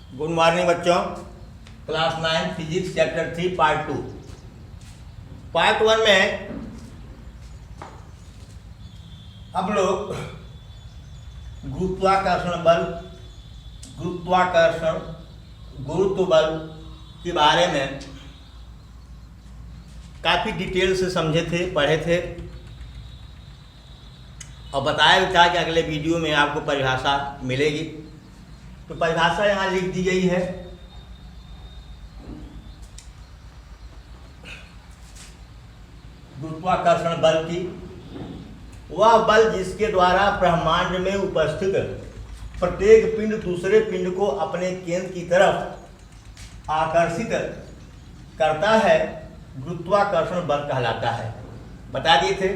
Good morning बच्चों। Class 9 physics chapter 3 part 2। Part 1 में हम लोग गुरुत्वाकर्षण बल, गुरुत्वाकर्षण, गुरुत्व बल के बारे में काफ़ी डिटेल से समझे थे, पढ़े थे और बताया भी था कि अगले वीडियो में आपको परिभाषा मिलेगी। तो परिभाषा यहाँ लिख दी गई है। गुरुत्वाकर्षण बल की वह बल जिसके द्वारा ब्रह्मांड में उपस्थित प्रत्येक पिंड दूसरे पिंड को अपने केंद्र की तरफ आकर्षित करता है, गुरुत्वाकर्षण बल कहलाता है। बता दिए थे।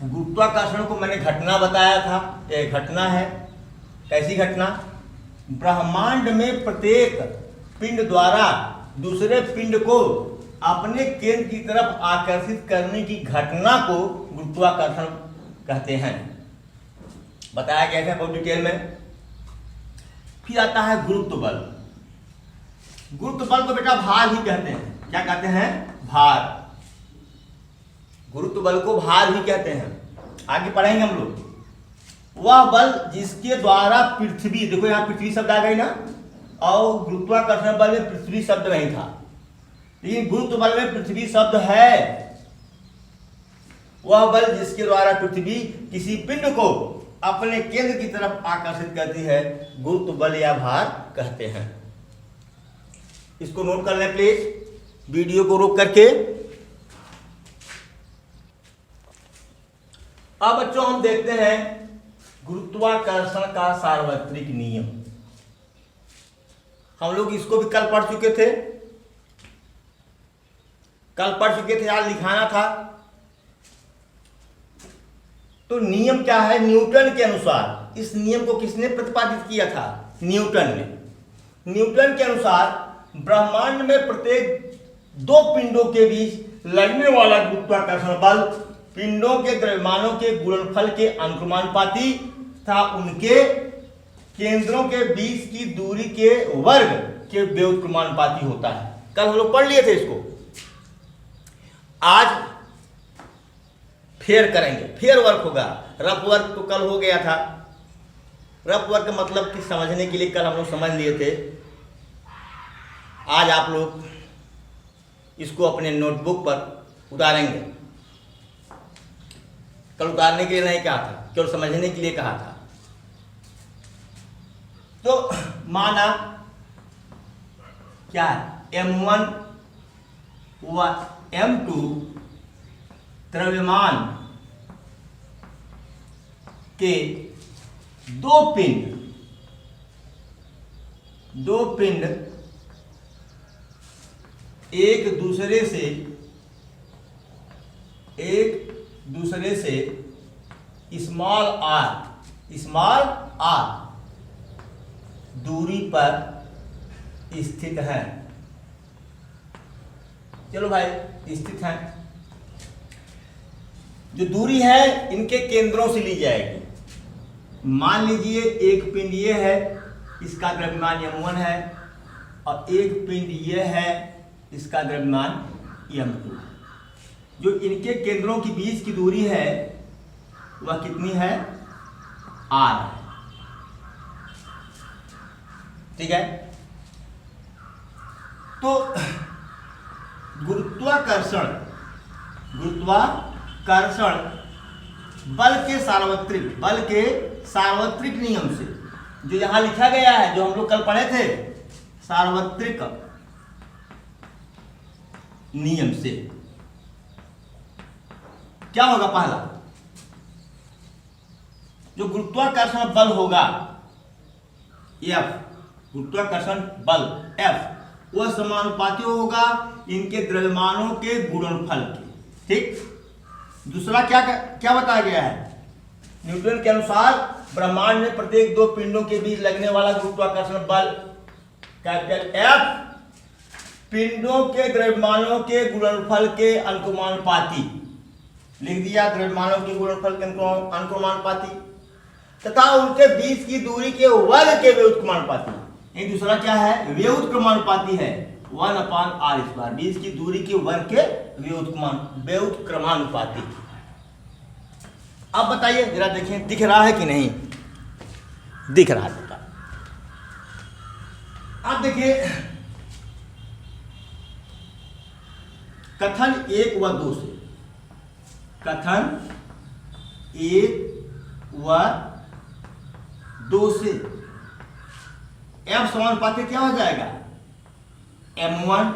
गुरुत्वाकर्षण को मैंने घटना बताया था। यह घटना है। कैसी घटना? ब्रह्मांड में प्रत्येक पिंड द्वारा दूसरे पिंड को अपने केंद्र की तरफ आकर्षित करने की घटना को गुरुत्वाकर्षण कहते हैं। बताया गया था बहुत डिटेल में। फिर आता है गुरुत्व बल। गुरुत्व बल को बेटा भार ही कहते हैं। क्या कहते हैं? भार। गुरुत्व बल को भार ही कहते हैं। आगे पढ़ेंगे हम लोग। वह बल जिसके द्वारा पृथ्वी, देखो यहां पृथ्वी शब्द आ गई ना, और गुरुत्वाकर्षण बल में पृथ्वी शब्द नहीं था, लेकिन गुरुत्व बल में पृथ्वी शब्द है। वह बल जिसके द्वारा पृथ्वी किसी पिंड को अपने केंद्र की तरफ आकर्षित करती है, गुरुत्व बल या भार कहते हैं। इसको नोट कर लें प्लीज, वीडियो को रोक करके। अब बच्चों हम देखते हैं गुरुत्वाकर्षण का सार्वत्रिक नियम। हम लोग इसको भी कल पढ़ चुके थे। आज लिखाना था। तो नियम क्या है? न्यूटन के अनुसार, इस नियम को किसने प्रतिपादित किया था? न्यूटन ने। न्यूटन के अनुसार ब्रह्मांड में प्रत्येक दो पिंडों के बीच लगने वाला गुरुत्वाकर्षण बल पिंडों के द्रव्यमानों के गुणनफल के अनुक्रमानुपाती तथा उनके केंद्रों के बीच की दूरी के वर्ग के व्युत्क्रमानुपाती होता है। कल हम लोग पढ़ लिए थे इसको। आज फेर करेंगे, फेर वर्क होगा। रफ वर्क तो कल हो गया था। रफ वर्क मतलब कि समझने के लिए कल हम लोग समझ लिए थे। आज आप लोग इसको अपने नोटबुक पर उतारेंगे। कल उतारने के लिए नहीं कहा था, केवल समझने के लिए कहा था। तो माना क्या है? M1 व M2 द्रव्यमान के दो पिंड एक दूसरे से स्मॉल r दूरी पर स्थित है। चलो भाई, स्थित है। जो दूरी है इनके केंद्रों से ली जाएगी। मान लीजिए एक पिंड ये है, इसका द्रव्यमान m1 है, और एक पिंड ये है, इसका द्रव्यमान m2। जो इनके केंद्रों के बीच की दूरी है वह कितनी है? r है। ठीक है। तो गुरुत्वाकर्षण बल के सार्वत्रिक नियम से, जो यहां लिखा गया है, जो हम लोग कल पढ़े थे, सार्वत्रिक नियम से क्या होगा? पहला, जो गुरुत्वाकर्षण बल होगा F, गुरुत्वाकर्षण बल F, वह समानुपाती होगा इनके द्रव्यमानों के गुणनफल के। ठीक। दूसरा क्या बताया गया है? न्यूटन के अनुसार ब्रह्मांड में प्रत्येक दो पिंडों के बीच लगने वाला गुरुत्वाकर्षण बल कैपिटल F पिंडों के द्रव्यमानों के गुणनफल के अनुक्रमानुपाती। लिख दिया, द्रव्यमानों के गुणनफल के अनुक्रमानुपाती। तथा उनके बीच की दूरी के वर्ग के व्युत्क्रमानुपाती। ये दूसरा क्या है, व्युत्क्रमानुपाती है, 1/r², बीच की दूरी के वर्ग के व्युत्क्रमानुपाती। अब बताइए जरा, देखें दिख रहा है कि नहीं, दिख रहा है। अब देखिए कथन 1 व 2 से, कथन 1 व 2 से F समानुपाती क्या हो जाएगा, m1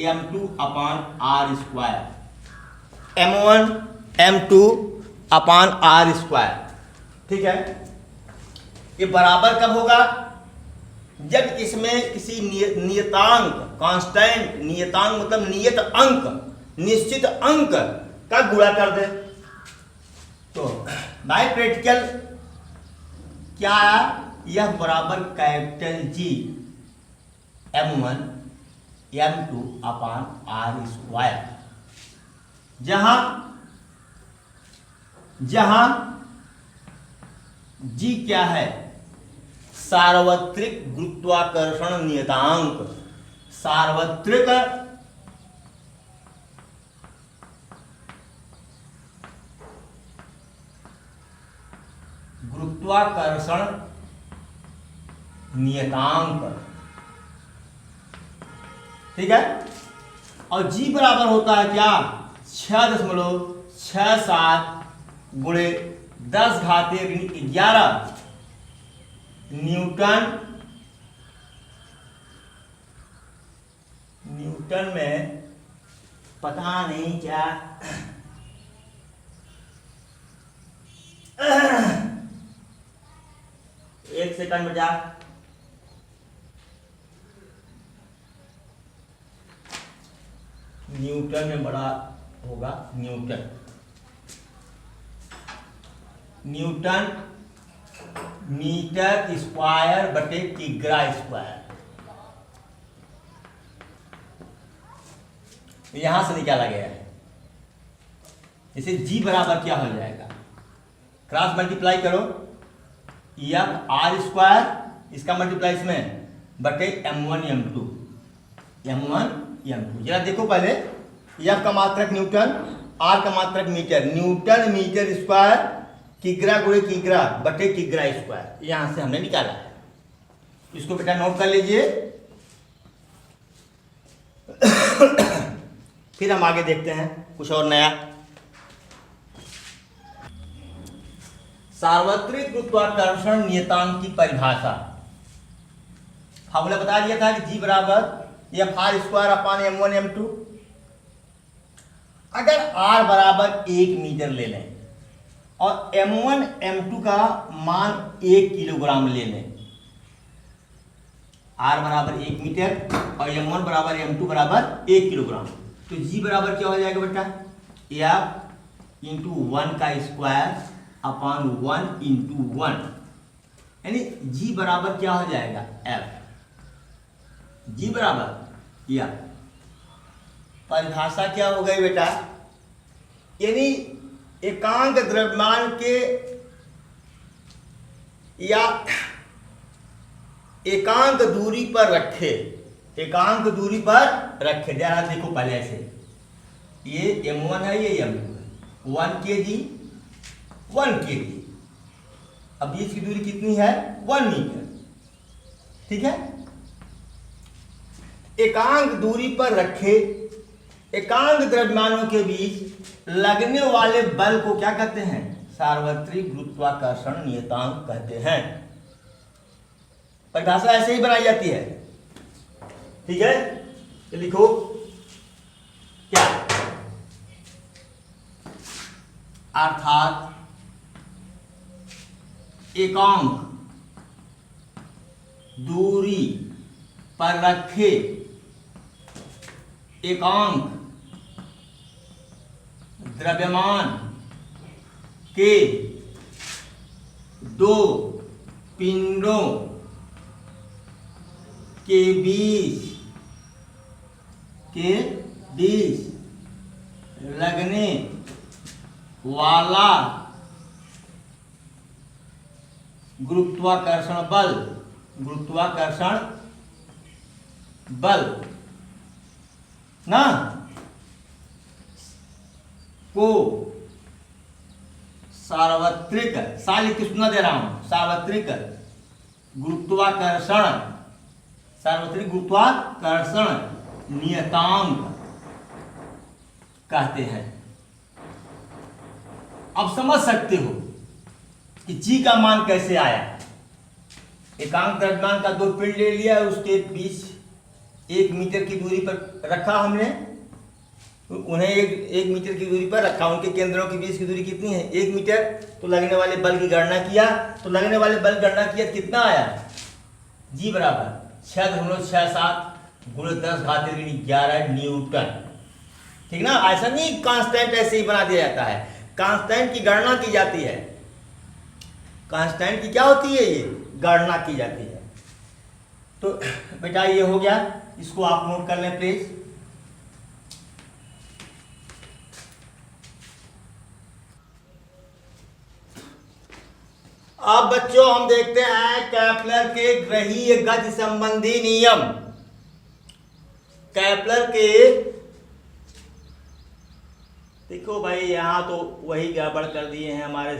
m2/r², m1 m2/r²। ठीक है, ये बराबर कब होगा, जब इसमें किसी नियतांक, कांस्टेंट, नियतांक मतलब नियत अंक, निश्चित अंक का गुणा कर दे। तो बाय प्रैक्टिकल क्या, यह बराबर कैपिटल G m1 m2/r², जहां G क्या है, सार्वत्रिक गुरुत्वाकर्षण नियतांक, सार्वत्रिक गुरुत्वाकर्षण नियतांक। ठीक है, और G बराबर होता है क्या, 6.67 गुणे 10⁻11 न्यूटन में पता नहीं क्या एक सेकंड में जा, न्यूटन में बड़ा होगा, न्यूटन मीटर स्क्वायर बटे किग्रा स्क्वायर, यहां से निकाला गया है। इसे G बराबर क्या हो जाएगा, क्रॉस मल्टीप्लाई करो, r², इसका मल्टीप्लाई इसमें बटे m1 m2। जरा देखो पहले, F का मात्रक न्यूटन, R का मात्रक मीटर, न्यूटन मीटर स्क्वायर किग्रा गुणे किग्रा बटे किग्रा स्क्वायर, यहां से हमने निकाला है। इसको बेटा नोट कर लीजिए। फिर हम आगे देखते हैं कुछ और नया। सार्वत्रिक गुरुत्वाकर्षण नियतांक की परिभाषा, फार्मूला बता दिया था कि G बराबर F r² m1 m2। अगर R बराबर 1 मीटर ले लें और m1 m2 का मान 1 किलोग्राम ले लें, R बराबर 1 मीटर और m1 बराबर m2 बराबर 1 किलोग्राम, तो G बराबर क्या हो जाएगा बेटा, F इंटू 1 का स्क्वायर अपॉन 1 इंटू 1, यानी G बराबर क्या हो जाएगा, F। G बराबर या परिभाषा क्या हो गई बेटा, यानी एकांक द्रव्यमान के या एकांक दूरी पर रखे, जरा देखो पहले ऐसे, ये m1 है, ये m2 है, 1 kg 1 kg, अब बीच की दूरी कितनी है, 1 मीटर। ठीक है, एकांक दूरी पर रखे एकांक द्रव्यमानों के बीच लगने वाले बल को क्या कहते हैं, सार्वत्रिक गुरुत्वाकर्षण नियतांक कहते हैं। परिभाषा ऐसे ही बनाई जाती है। ठीक है, तो लिखो क्या, अर्थात एकांक दूरी पर रखे एकांक द्रव्यमान के दो पिंडों के बीच लगने वाला गुरुत्वाकर्षण बल ना को सार्वत्रिक, साल की सुना दे रहा हूं, सार्वत्रिक गुरुत्वाकर्षण, सार्वत्रिक गुरुत्वाकर्षण नियतांक कहते हैं। अब समझ सकते हो कि जी का मान कैसे आया। एकांक द्रव्यमान का दो पिंड ले लिया, उसके बीच 1 मीटर की दूरी पर रखा हमने, उन्हें एक मीटर की दूरी पर रखा। उनके केंद्रों के बीच की दूरी कितनी है? 1 मीटर। तो लगने वाले बल की गणना किया, तो लगने वाले बल गणना किया, कितना आया? जी बराबर 6.67 गुणे 10⁻11 न्यूटन। ठीक ना? ऐसा नहीं कांस्टेंट ऐसे ही बना दिया जाता है, कांस्टेंट की गणना की जाती है। कांस्टेंट की क्या होती है? ये गणना की जाती है। तो बेटा ये हो गया, इसको आप नोट कर लें प्लीज। अब बच्चों हम देखते हैं केपलर के ग्रहीय गति संबंधी नियम। केपलर के, देखो भाई यहां तो वही गड़बड़ कर दिए हैं हमारे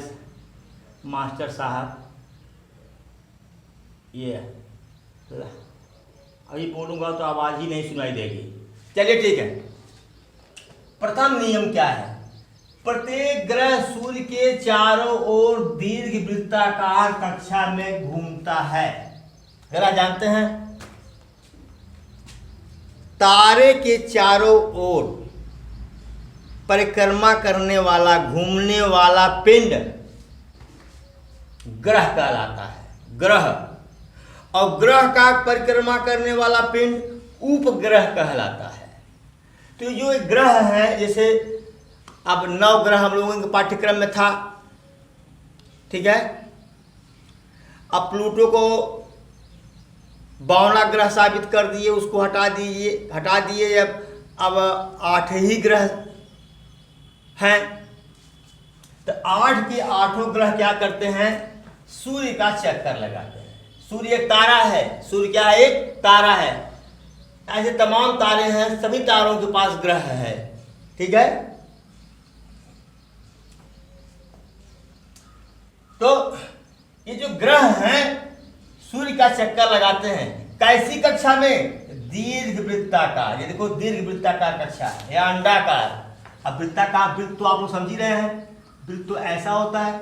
मास्टर साहब। ये अभी बोलूंगा तो आवाज ही नहीं सुनाई देगी। चलिए ठीक है। प्रथम नियम क्या है? प्रत्येक ग्रह सूर्य के चारों ओर दीर्घ वृत्ताकार कक्षा में घूमता है। जरा जानते हैं, तारे के चारों ओर परिक्रमा करने वाला, घूमने वाला पिंड ग्रह कहलाता है। ग्रह, और ग्रह का परिक्रमा करने वाला पिंड उपग्रह कहलाता है। तो जो ग्रह है, जैसे अब 9 ग्रह हम लोगों के पाठ्यक्रम में था, ठीक है। अब प्लूटो को 52 ग्रह साबित कर दिए, उसको हटा दिए। अब 8 ही ग्रह हैं। तो 8 के 8 ग्रह क्या करते हैं? सूर्य का चक्कर लगाते हैं। सूर्य एक तारा है। सूर्य क्या है? एक तारा है। ऐसे तमाम तारे हैं, सभी तारों के पास ग्रह है, ठीक है। तो ये जो ग्रह हैं सूर्य का चक्कर लगाते हैं, कैसी कक्षा में? दीर्घ वृत्ताकार। ये देखो दीर्घ वृत्ताकार कक्षा या अंडाकार। अब वृत्ताकार, वृत्त तो आप लोग समझ ही रहे हैं, वृत्त तो ऐसा होता है।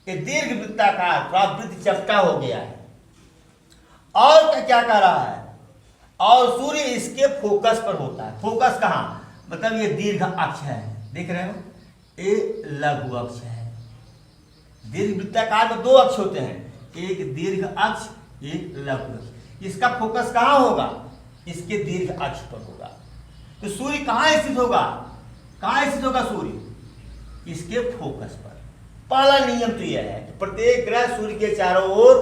ये दीर्घ वृत्ताकार, थोड़ा वृत्त चपटा हो गया है। और क्या कह रहा है? और सूर्य इसके फोकस पर होता है। फोकस कहाँ? मतलब ये दीर्घ अक्ष है, देख रहे हो, ये लघु अक्ष है। दीर्घ वृत्ताकार में 2 अक्ष होते हैं, एक दीर्घ अक्ष, एक लघु अक्ष। इसका फोकस कहाँ होगा? इसके दीर्घ अक्ष पर होगा। तो सूर्य कहाँ स्थित होगा? कहाँ स्थित होगा सूर्य? इसके फोकस पर। पहला नियम तो यह है कि प्रत्येक ग्रह सूर्य के चारों ओर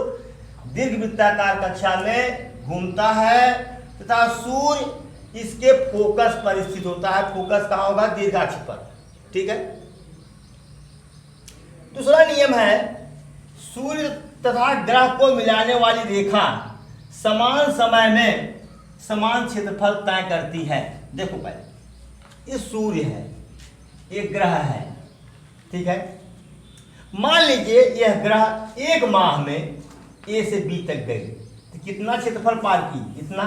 दीर्घ वृत्ताकार कक्षा में घूमता है तथा सूर्य इसके फोकस पर स्थित होता है। फोकस कहाँ होगा? दीर्घ अक्ष पर, ठीक है। दूसरा नियम है, सूर्य तथा ग्रह को मिलाने वाली रेखा समान समय में समान क्षेत्रफल तय करती है। देखो भाई, ये सूर्य है, ये ग्रह है, ठीक है। मान लीजिए यह ग्रह 1 माह में ए से बी तक गई, तो कितना क्षेत्रफल पार की? इतना,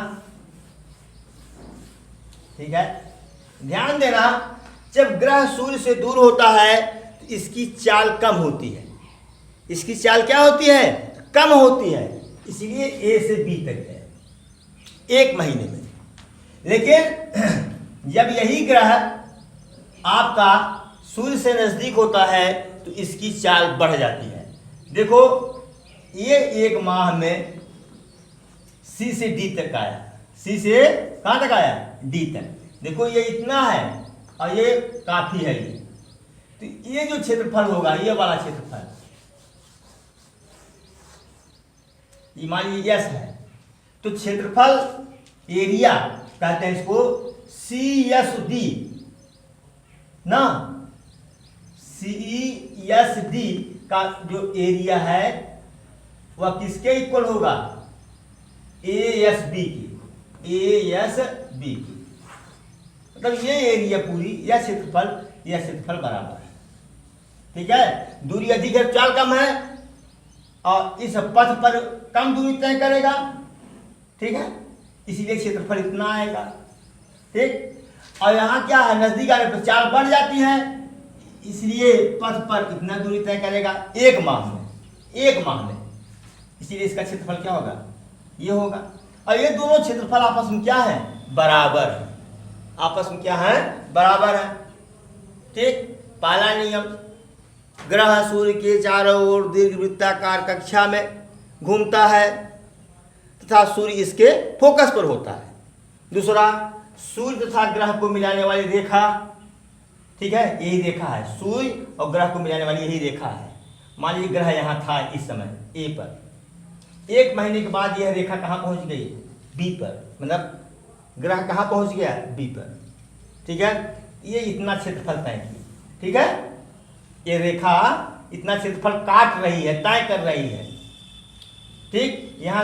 ठीक है। ध्यान देना, जब ग्रह सूर्य से दूर होता है तो इसकी चाल कम होती है। इसकी चाल क्या होती है? कम होती है। इसलिए ए से बी तक है 1 महीने में। लेकिन जब यही ग्रह आपका सूर्य से नजदीक होता है तो इसकी चाल बढ़ जाती है। देखो ये 1 माह में सी से डी तक आया। सी से कहां तक आया? डी तक। देखो ये इतना है और ये काफी है। ये तो ये जो क्षेत्रफल होगा, ये वाला क्षेत्रफल, ये मान लीजिए यस है, तो क्षेत्रफल एरिया कहते हैं इसको, सी एस डी ना, सी एस डी का जो एरिया है वह किसके इक्वल होगा? ASB की, ASB की। मतलब ये एरिया पूरी, यह क्षेत्रफल बराबर है। ठीक है, दूरी अधिक है, चाल कम है और इस पथ पर कम दूरी तय करेगा। ठीक है, इसीलिए क्षेत्रफल इतना आएगा। ठीक, और यहाँ क्या है, नजदीक आने पर चाल बढ़ जाती है, इसलिए पथ पर इतना दूरी तय करेगा एक माह में। इसीलिए इसका क्षेत्रफल क्या होगा? ये होगा। और ये दोनों क्षेत्रफल आपस में क्या है? बराबर है। आपस में क्या है? बराबर है। ठीक, पहला नियम, ग्रह सूर्य के चारों ओर दीर्घवृत्ताकार कक्षा में घूमता है तथा सूर्य इसके फोकस पर होता है। दूसरा, सूर्य तथा ग्रह को मिलाने वाली रेखा, ठीक है, यही रेखा है, सूर्य और ग्रह को मिलाने वाली यही रेखा है। मान लीजिए ग्रह यहाँ था इस समय ए पर, 1 महीने के बाद यह रेखा कहाँ पहुँच गई? बी पर, मतलब ग्रह कहाँ पहुँच गया? बी पर। ठीक है, ये इतना क्षेत्रफल तय की। ठीक है, ये रेखा इतना क्षेत्रफल काट रही है, तय कर रही है। ठीक, यहाँ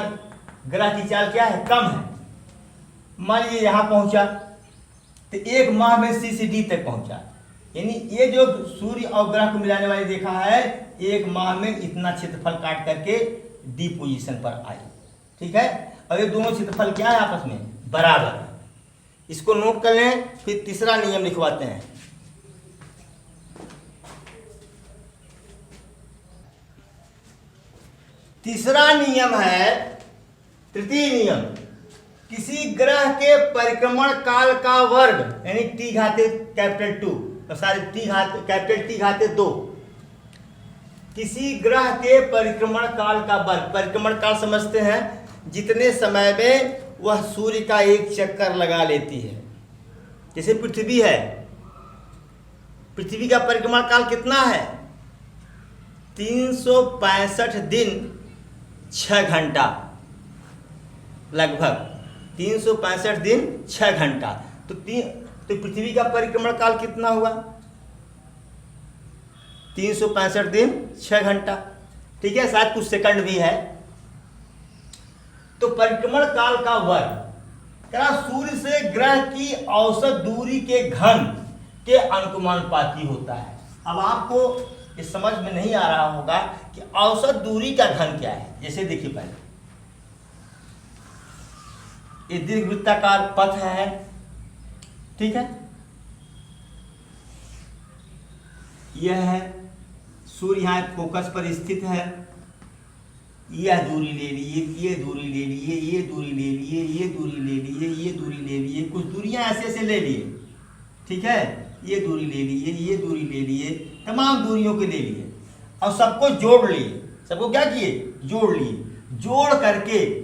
ग्रह की चाल क्या है? कम है। मान लीजिए यहाँ पहुंचा तो 1 माह में C से D तक पहुंचा, यानी ये जो सूर्य और ग्रह को मिलाने वाली रेखा है 1 माह में इतना क्षेत्रफल काट करके D पोजीशन पर आई। ठीक है, और ये दोनों क्षेत्रफल क्या है? आपस में बराबर है। इसको नोट कर लें, फिर तीसरा नियम लिखवाते हैं। तीसरा नियम है, तृतीय नियम, किसी ग्रह के परिक्रमण काल का वर्ग, यानी T घाते कैपिटल 2, सॉरी कैपिटल T घाते 2। किसी ग्रह के परिक्रमण काल का वर्ग, परिक्रमण काल समझते हैं, जितने समय में वह सूर्य का एक चक्कर लगा लेती है। जैसे पृथ्वी है, पृथ्वी का परिक्रमण काल कितना है? 365 दिन 6 घंटा, लगभग 365 दिन 6 घंटा। तो पृथ्वी का परिक्रमण काल कितना हुआ? 365 दिन 6 घंटा। ठीक है, शायद कुछ सेकंड भी है। तो परिक्रमण काल का वर्ग क्या सूर्य से ग्रह की औसत दूरी के घन के अनुमानुपाती होता है। अब आपको इस समझ में नहीं आ रहा होगा कि औसत दूरी का घन क्या है। जैसे देखिए, पहले ये दीर्घवृत्ताकार पथ है, ठीक है, यह है सूर्य, यहाँ फोकस पर स्थित है, यह दूरी ले लिए, ये दूरी ले लिए, ये दूरी ले लिए, ये दूरी ले लिए, ये दूरी ले लिए, कुछ दूरियां ऐसे ऐसे ले लिए। ठीक है, ये दूरी ले लिए, ये दूरी ले लिए, तमाम दूरियों के ले लिए और सबको जोड़ लिए। सबको क्या किए? जोड़ लिए। जोड़ करके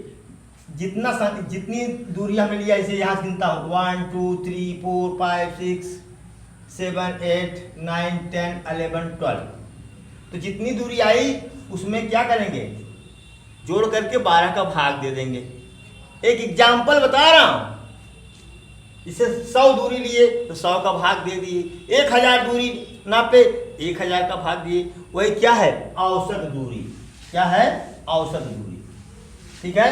जितनी दूरी हमें लिया, इसे यहाँ गिनता हूँ, 1 2 3 4 5 6 7 8 9 10 11 12। तो जितनी दूरी आई उसमें क्या करेंगे? जोड़ करके 12 का भाग दे देंगे। एक एग्जाम्पल बता रहा हूं, इसे 100 दूरी लिए तो 100 का भाग दे दिए। 1000 दूरी नापे, 1000 का भाग दिए। वही क्या है? औसत दूरी। क्या है? औसत दूरी। ठीक है,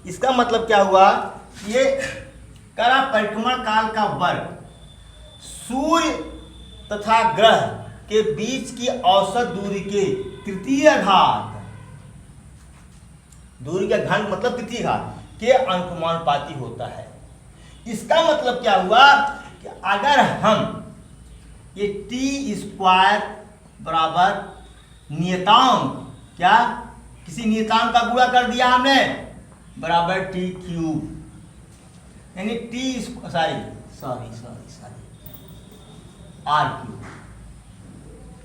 इसका मतलब क्या हुआ? ये करा परिक्रमण काल का वर्ग सूर्य तथा ग्रह के बीच की औसत दूरी के तृतीय घात, दूरी का घन मतलब तृतीय घात के अनुमानुपाती होता है। इसका मतलब क्या हुआ कि अगर हम ये t² बराबर नियतांक, क्या किसी नियतांक का गुणा कर दिया हमने, बराबर t³ यानी r³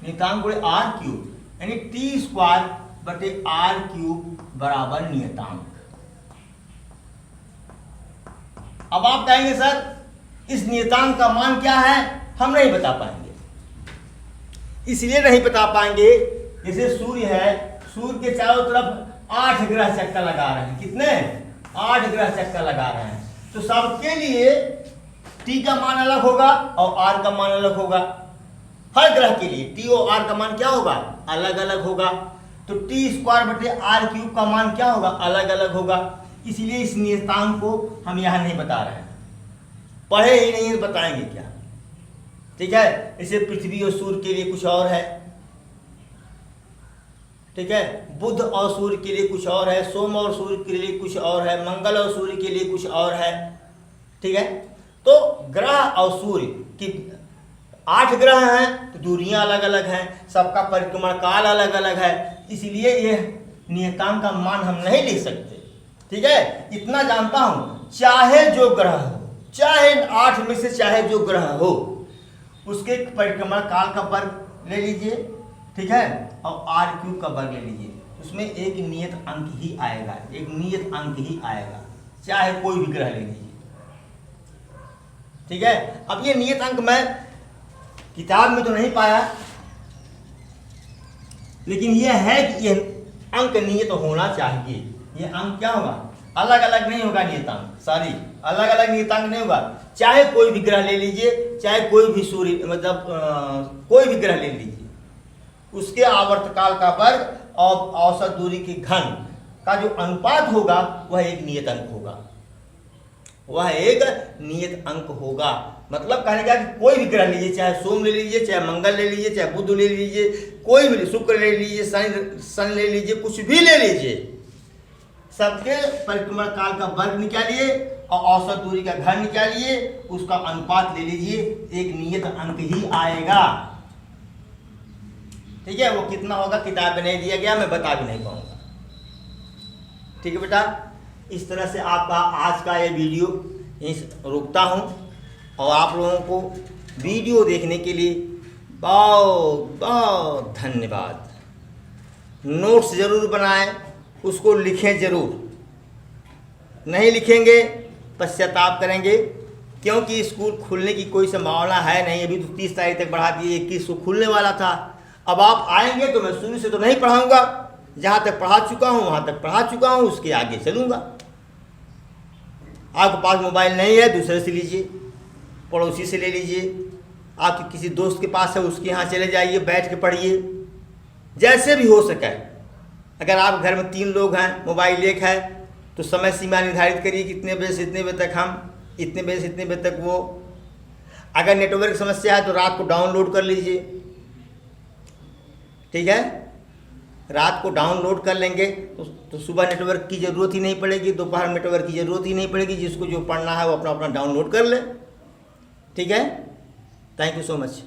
नियतांक गुणे r³ यानी t² बटे r³ बराबर नियतांक। अब आप कहेंगे सर इस नियतांक का मान क्या है? हम नहीं बता पाएंगे। इसलिए नहीं बता पाएंगे, जैसे सूर्य है, सूर्य के चारों तरफ 8 ग्रह चक्कर लगा रहे हैं। कितने? 8 ग्रह चक्कर लगा रहे हैं। तो सबके लिए t का मान अलग होगा और r का मान अलग होगा। हर ग्रह के लिए t और r का मान क्या होगा? अलग अलग होगा। तो टी स्क्वायर बटे आर क्यूब का मान क्या होगा, अलग अलग होगा। इसलिए इस नियतांक को हम यहाँ नहीं बता रहे हैं, पढ़े ही नहीं तो बताएंगे क्या। ठीक है, इसे पृथ्वी और सूर्य के लिए कुछ और है, ठीक है, बुध और सूर्य के लिए कुछ और है, सोम और सूर्य के लिए कुछ और है, मंगल और सूर्य के लिए कुछ और है। ठीक है, तो ग्रह और सूर्य की 8 ग्रह हैं तो दूरियां अलग अलग हैं, सबका परिक्रमण काल अलग अलग है, इसलिए ये नियतांक का मान हम नहीं लिख सकते। ठीक है, इतना जानता हूं, चाहे जो ग्रह हो, चाहे 8 में से चाहे जो ग्रह हो, उसके परिक्रमण काल का वर्ग ले लीजिए, ठीक है, और आर क्यूब का वर्ग ले लीजिए, उसमें एक नियत अंक ही आएगा, एक नियत अंक ही आएगा, चाहे कोई भी ग्रह ले लीजिए। ठीक है, अब ये नियत अंक मैं किताब में तो नहीं पाया, लेकिन ये है कि ये अंक नियत होना चाहिए। ये अंक क्या होगा, अलग अलग नहीं होगा नियतांक, सॉरी अलग अलग नियतांक नहीं होगा, चाहे कोई भी ग्रह ले लीजिए, चाहे कोई भी सूर्य मतलब कोई भी ग्रह ले लीजिए, उसके आवर्तकाल का वर्ग और औसत दूरी के घन का जो अनुपात होगा वह एक नियत अंक होगा, वह एक नियत अंक होगा। मतलब कहने का कि कोई भी ग्रह लीजिए, चाहे सोम ले लीजिए, चाहे मंगल ले लीजिए, चाहे बुध ले लीजिए, कोई भी, शुक्र ले लीजिए, शनि ले लीजिए, कुछ भी ले लीजिए, सबके परिक्रमण काल का वर्ग निकालिए और औसत दूरी का घन निकालिए, उसका अनुपात ले लीजिए, एक नियत अंक ही आएगा। ठीक है, वो कितना होगा किताब में नहीं दिया गया, मैं बता भी नहीं पाऊंगा। ठीक है बेटा, इस तरह से आपका आज का ये वीडियो यहीं रोकता हूँ, और आप लोगों को वीडियो देखने के लिए बहुत बहुत धन्यवाद। नोट्स ज़रूर बनाएं, उसको लिखें ज़रूर, नहीं लिखेंगे पश्चाताप करेंगे, क्योंकि स्कूल खुलने की कोई संभावना है नहीं, अभी तो 30 तारीख तक बढ़ा दिए, 21 को खुलने वाला था। अब आप आएंगे तो मैं शुरू से तो नहीं पढ़ाऊँगा, जहाँ तक पढ़ा चुका हूँ वहाँ तक पढ़ा चुका हूँ, उसके आगे चलूँगा। आपके पास मोबाइल नहीं है, दूसरे से लीजिए, पड़ोसी से ले लीजिए, आपके किसी दोस्त के पास है उसके यहाँ चले जाइए, बैठ के पढ़िए, जैसे भी हो सके। अगर आप घर में 3 लोग हैं, मोबाइल एक है, तो समय सीमा निर्धारित करिए कि इतने बजे से इतने बजे तक हम, इतने बजे से इतने बजे तक वो। अगर नेटवर्क समस्या है तो रात को डाउनलोड कर लीजिए, ठीक है, रात को डाउनलोड कर लेंगे तो सुबह नेटवर्क की ज़रूरत ही नहीं पड़ेगी, दोपहर में नेटवर्क की ज़रूरत ही नहीं पड़ेगी, जिसको जो पढ़ना है वो अपना अपना डाउनलोड कर ले। ठीक है, थैंक यू सो मच।